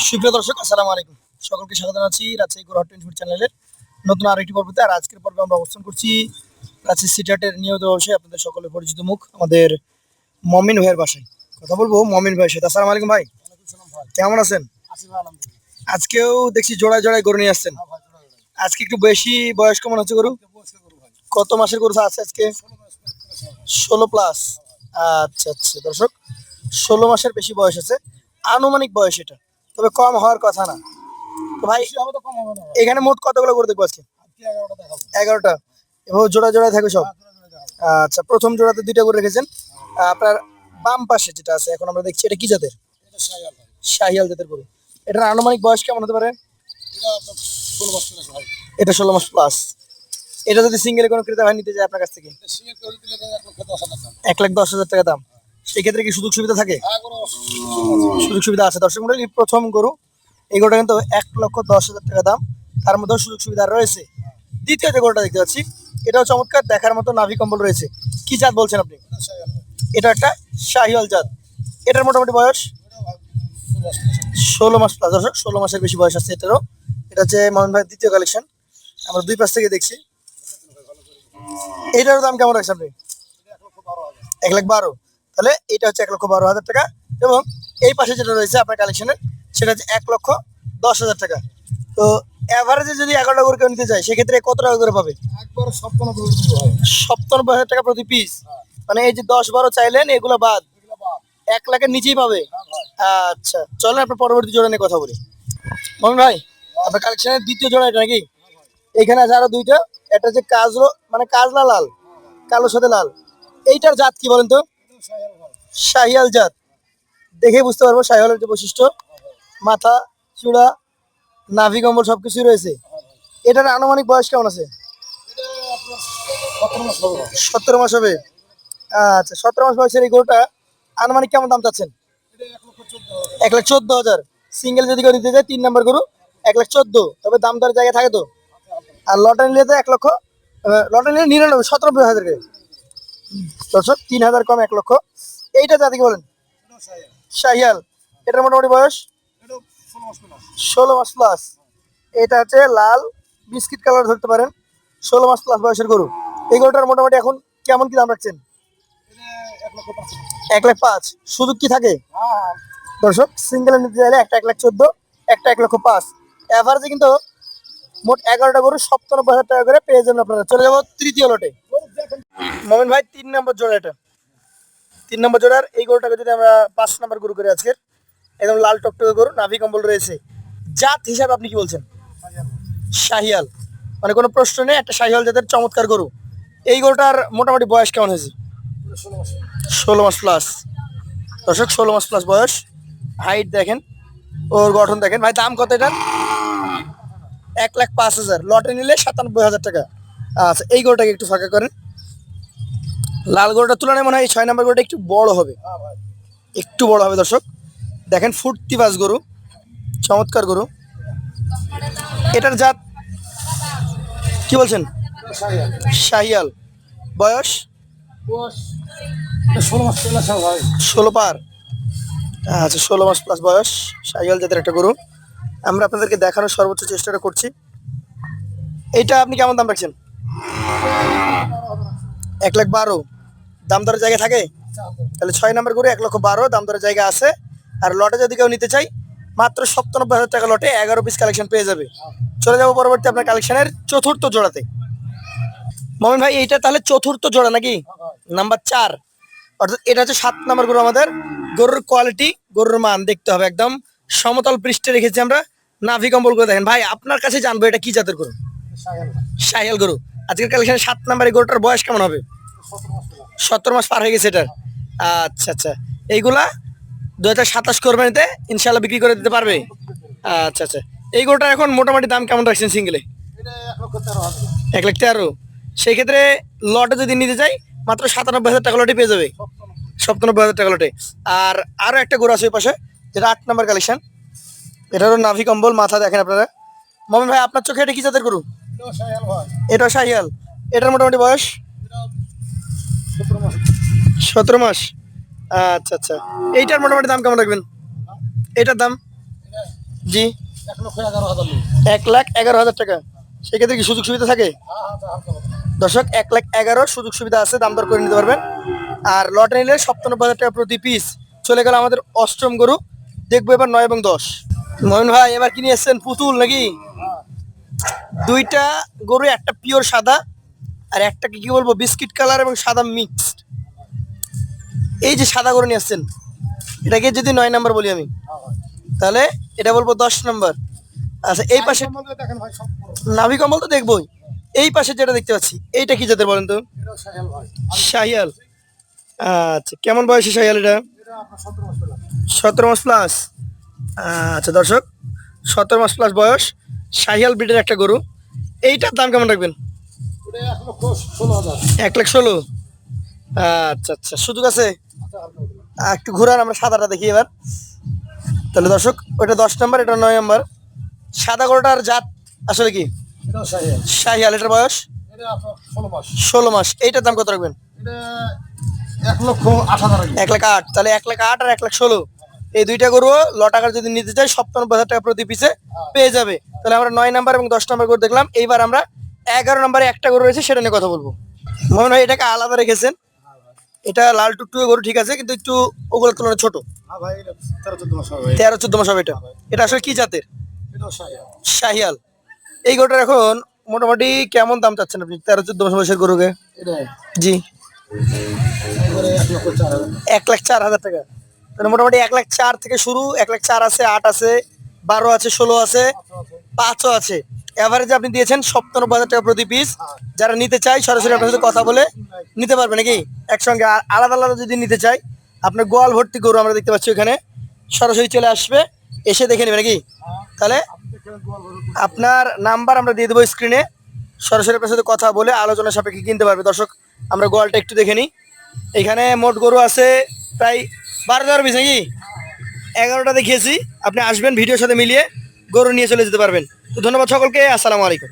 সুপ্রিয় দর্শক, আসসালামু আলাইকুম। সকলকে স্বাগত জানাচ্ছি রাজশাহী গরুহাট টোয়েন্টি চ্যানেলের নতুন আরেকটি পর্বতে। আর আজকের পর্বে আমরা অবস্থান করছি রাজশাহী সিটি হাটের নিয়মিত ব্যবসায়ী, আপনাদের সকলের পরিচিত মুখ, আমাদের মমিন ভাইয়ের বাসায় কথা বলবো। মমিন ভাইয়ের সাথে। আসসালামু আলাইকুম ভাই, কেমন আছেন? আজকেও দেখছি জোড়ায় জোড়ায় গরু নিয়ে আসছেন। আজকে একটু বেশি বয়স কেমন হচ্ছে গরু? কত মাসের গরু আছে আজকে? 16+। আচ্ছা আচ্ছা দর্শক, 16 মাসের বেশি বয়স আছে, আনুমানিক বয়স এটা, তবে কম হওয়ার কথা না। তো ভাই এখানে মোট কতগুলো গরু দেখবো আজকে? 11টা। এভাবে জোড়া জোড়া থাকবে সব? আচ্ছা, প্রথম জোড়াতে 2টা গরু রেখেছেন। আপনার বাম পাশে যেটা আছে এখন আমরা দেখছি, এটা কি জাতের? শাহিয়াল জাতের গরু। এটার আনুমানিক বয়স কেমন হতে পারে? এটা 16+। এটা যদি সিঙ্গেলে কোনো ক্রেতা ভাই নিতে যায় আপনার কাছ থেকে, 1,10,000 টাকা দাম। সেক্ষেত্রে কি সুযোগ সুবিধা থাকে? সুযোগ সুবিধা আছে। দর্শক মন্ডলী, প্রথম গরু, এই গরুটা কিন্তু 1,10,000 টাকা দাম, তার মধ্যে সুযোগ সুবিধা রয়েছে। দ্বিতীয় যে গরুটা দেখতে পাচ্ছি, এটাও চমৎকার, দেখার মতো নাভি কম্বল রয়েছে। কি জাত বলছেন আপনি? এটা একটা শাহিওয়াল জাত। এটার মোটামুটি বয়স 16+। দর্শক, 16 মাসের বেশি বয়স আছে এটারও। এটা হচ্ছে মোহন ভাইয়ের দ্বিতীয় কালেকশন। আমরা দুই পাশ থেকে দেখছি। এটার দাম কেমন রাখছেন আপনি? 1,12,000। তাহলে এটা হচ্ছে 1,12,000 টাকা। এবং এই পাশে যেটা রয়েছে আপনার কালেকশনের, সেটা হচ্ছে 1,10,000 টাকা। তো এভারেজে যদি 11টা করে কেউ নিতে চায়, সেক্ষেত্রে কত টাকা করে পাবে? 97,000 টাকা প্রতি পিস। মানে এই যে 10-12 চাইলেন, এগুলো বাদ 1,00,000-এর নিচেই পাবে। আচ্ছা, চলেন আপনার পরবর্তী জোড়া নিয়ে কথা বলি। মোহন ভাই, আপনার কালেকশনের দ্বিতীয় জোড়া এটা নাকি? এখানে আছে আরো 2টা। এটা হচ্ছে কাজলো, মানে কাজলা লাল, কালো সাথে লাল। এইটার জাত কি বলেন তো? শাহিয়াল জাত। দেখে বুঝতে পারবো শাহিওয়ালের যে বৈশিষ্ট্য, মাথা, চূড়া, নাভি কম্বল সবকিছুই রয়েছে। এটার আনুমানিক বয়স কেমন আছে? 17 মাস হবে। আচ্ছা, 17 মাস বয়সের এই গরুটা আনুমানিক কেমন দাম চাচ্ছেন? 1,14,000। সিঙ্গেল যদি কেউ নিতে যায়, 3 নম্বর গরু, 1,14,000। তবে দাম দর জায়গায় থাকে তো। আর লটে নিলে তো 1 লক্ষ, লটে নিলে 97,000 টাকা। দর্শক, 3,000 কম 1 লক্ষ। এইটা জাতি কি বলেন? শাহিয়াল। এটার মোটামুটি বয়স 16+। এটা হচ্ছে লাল বিস্কিট কালার ধরতে পারেন, 16++ বয়সের গরু। এই গরুটার মোটামুটি এখন কেমন কি দাম রাখছেন? 1,05,000। সুযোগ কি থাকে? দর্শক, সিঙ্গেল নিতে চাইলে একটা 1,14,000, একটা 1,05,000। এভারেজে কিন্তু মোট 11টা গরু 97,000 টাকা করে পেয়ে যাবেন আপনারা। চলে যাবো তৃতীয় লটে। মোমিন ভাই, 3 নম্বর জোড়া এটা। 3 নম্বর জোড়ার এই গরুটাকে যদি আমরা 5 নম্বর গরু করে আজকের, একদম লাল টকটকে গরু, নাভি কম্বল রয়েছে। জাত হিসাবে আপনি কি বলছেন? শাহিয়াল। মানে কোনো প্রশ্ন নেই, একটা শাহিয়াল জাতের চমৎকার গরু। এই গরুটার মোটামুটি বয়স কেমন হয়েছে? 16+। দর্শক, 16++ বয়স। হাইট দেখেন, ওর গঠন দেখেন। ভাই দাম কত এটার? 1,05,000। লটে নিলে 97,000 টাকা। আচ্ছা, এই গরুটাকে একটু ফাঁকা করেন। লাল গরুটার তুলনায় মনে হয় এই 6 নম্বর গরুটা একটু বড় হবে, একটু বড় হবে। দর্শক দেখেন, ফুটতি বাস গরু, চমৎকার গরু। এটার জাত কি বলছেন? শাহিয়াল। বয়স 16 পার। আচ্ছা, 16++ বয়স, শাহিয়াল জাতের একটা গরু। আমরা আপনাদেরকে দেখানোর সর্বোচ্চ চেষ্টাটা করছি। এইটা আপনি কেমন দাম রাখছেন? 1,12,000। দাম দরের জায়গা থাকে? তাহলে 6 নম্বর গরু 1,12,000, দাম দরের জায়গা আছে। আর লটে যদি কেউ নিতে চাই, মাত্র 97,000 টাকা লটে 11 পিস কালেকশন পেয়ে যাবে। চলে যাবো পরবর্তী আপনার কালেকশনের চতুর্থ জোড়াতে। মমিন ভাই, এইটা তাহলে চতুর্থ জোড়া নাকি? নাম্বার 4। অর্থাৎ এটা হচ্ছে 7 নম্বর গরু আমাদের। গরুর কোয়ালিটি, গরুর মান দেখতে হবে। একদম সমতল পৃষ্ঠে রেখেছি আমরা, নাভি কম্বল করে দেখেন। ভাই আপনার কাছে জানবো, এটা কি জাতের গরু? শাহিয়াল গরু। আজকের কালেকশনে 7 নম্বর এই গরুটার বয়স কেমন হবে? 17 মাস পার হয়ে গেছে এটার। আচ্ছা আচ্ছা, এইগুলা 2027 কোরবানিতে ইনশাল্লাহ বিক্রি করে দিতে পারবে। আচ্ছা আচ্ছা, এই গরুটার এখন মোটামুটি দাম কেমন রাখছেন সিঙ্গেলে? 1,13,000। সেই ক্ষেত্রে লটে যদি নিতে চাই, মাত্র 97,000 টাকা লটে পেয়ে যাবে। 97,000 টাকা লটে। আর আরো একটা গরু আছে ওই পাশে, যেটা 8 নম্বর কালেকশন। এটারও নাভি কম্বল, মাথা দেখেন আপনারা। মমিন ভাই, আপনার চোখে এটা কি জাতের গরু? এটা শাহিয়াল। এটার মোটামুটি বয়স 17 মাস। আচ্ছা আচ্ছা, এইটার মোটামুটি দাম কেমন রাখবেন? এটার দাম জি 1,11,000 টাকা। সেক্ষেত্রে কি সুযোগ সুবিধা থাকে? দর্শক 1,11,000 সুযোগ সুবিধা আছে, দাম দর করে নিতে পারবেন। আর লটে নিলে 97,000 টাকা প্রতি পিস। চলে গেল আমাদের অষ্টম গরু, দেখবো এবার 9 এবং 10। মমিন ভাই এবার কি নিয়ে এসছেন? পুতুল নাকি? দুইটা গরু, একটা পিওর সাদা আর একটা কি বলবো বিস্কিট কালার এবং সাদা মিক্সড। এই যে সাদা গরু নিয়ে আসছেন, এটাকে যদি 9 নাম্বার বলি আমি, তাহলে এটা বলবো 10 নাম্বার। আচ্ছা এই পাশে নাভি কম্বল তো দেখবোই। এই পাশে যেটা দেখতে পাচ্ছি এইটা কি জাতের বলেন তো? শাহিয়াল। আচ্ছা কেমন বয়সী শাহিয়াল এটা? 17 মাস প্লাস। আচ্ছা দর্শক 17 মাস প্লাস বয়স, শাহিয়াল ব্রিডের একটা গরু। এইটার দাম কেমন রাখবেন? 1,16,000। আচ্ছা আচ্ছা সুযোগ আছে? একটু ঘুরান, আমরা সাদাটা দেখি এবার। তাহলে দর্শক ওটা 10 নাম্বার, এটা 9 নাম্বার। সাদা গরুটার জাত আসলে কি? শাহিয়াল। এটার বয়স 16 মাস। এইটার দাম কত রাখবেন? 1,08,000। তাহলে 1,08,000 আর 1,16,000, এই দুইটা গরু লটাকার যদি নিতে চাই 57,000 টাকা প্রতি পিসে পেয়ে যাবে। তাহলে আমরা 9 নাম্বার এবং 10 নাম্বার গরু দেখলাম। এইবার আমরা 11 নাম্বারে একটা গরু রয়েছে, সেটা নিয়ে কথা বলবো। মনে হয় এটাকে আলাদা রেখেছেন। এটা লাল টুকটুকে গরু, ঠিক আছে, কিন্তু একটু ওগুলোর তুলনায় ছোট। 13-14 মাস হবে। এটা এটা আসলে কি জাতের? শাহিয়াল। এই গরুটার এখন মোটামুটি কেমন দাম চাচ্ছেন আপনি 13-14 মাস বয়সের গরুকে? জি 1,04,000 টাকা। তাহলে মোটামুটি 1,04,000 থেকে শুরু। 1,04,000 আছে, 8 আছে, 12 আছে, 16 আছে, 5ও আছে। এভারেজে আপনি দিয়েছেন 57,000 টাকা প্রতি পিস। যারা নিতে চাই সরাসরি আপনার সাথে কথা বলে নিতে পারবে নাকি একসঙ্গে। আর আলাদা আলাদা যদি নিতে চাই, আপনার গোয়াল ভর্তি গরু আমরা দেখতে পাচ্ছি ওখানে, সরাসরি চলে আসবে, এসে দেখে নেবে নাকি। তাহলে আপনার নাম্বার আমরা দিয়ে দেবো স্ক্রিনে, সরাসরি আপনার সাথে কথা বলে আলোচনা সাপেক্ষে কিনতে পারবে। দর্শক আমরা গোয়ালটা একটু দেখে নিই। এখানে মোট গরু আছে প্রায় 12 পিস নাকি? 11টা দেখিয়েছি। আপনি আসবেন, ভিডিওর সাথে মিলিয়ে গরু নিয়ে চলে যেতে পারবেন। তো ধন্যবাদ সকলকে, আসসালামু আলাইকুম।